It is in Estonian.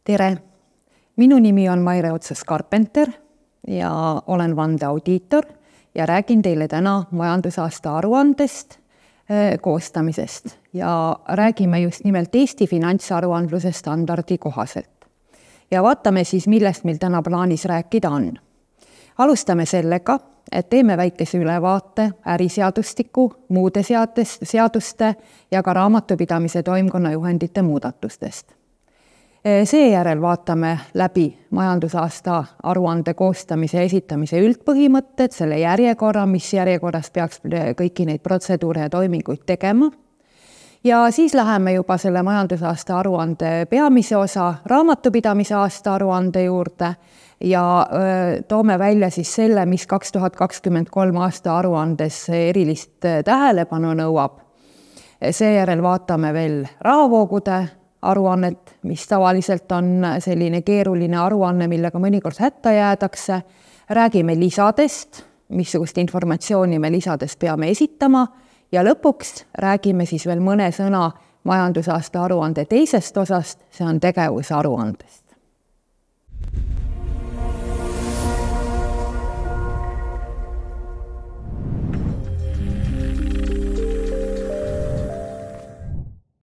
Tere! Minu nimi on Maire Otsas-Carpenter ja olen vandeaudiitor ja räägin teile täna majandusaasta aruandest koostamisest ja räägime just nimelt Eesti finantsaruandluse standardi kohaselt. Ja vaatame siis, millest meil täna plaanis rääkida on. Alustame sellega, et teeme väikese ülevaate äriseadustiku, muude seaduste ja ka raamatupidamise toimkonna juhendite muudatustest. Seejärel vaatame läbi majandusaasta aruande koostamise ja esitamise üldpõhimõtted, selle järjekorra, mis järjekorras peaks kõiki neid protseduure ja toiminguid tegema. Ja siis läheme juba selle majandusaasta aruande peamise osa raamatupidamise aasta aruande juurde ja toome välja siis selle, mis 2023 aasta aruandes erilist tähelepanu nõuab. Seejärel vaatame veel rahavoogude aruannet, mis tavaliselt on selline keeruline aruanne, millega mõnikord hätta jäädakse. Räägime lisadest, missugust informatsiooni me lisadest peame esitama ja lõpuks räägime siis veel mõne sõna majandusaasta aruande teisest osast, see on tegevusaruandest.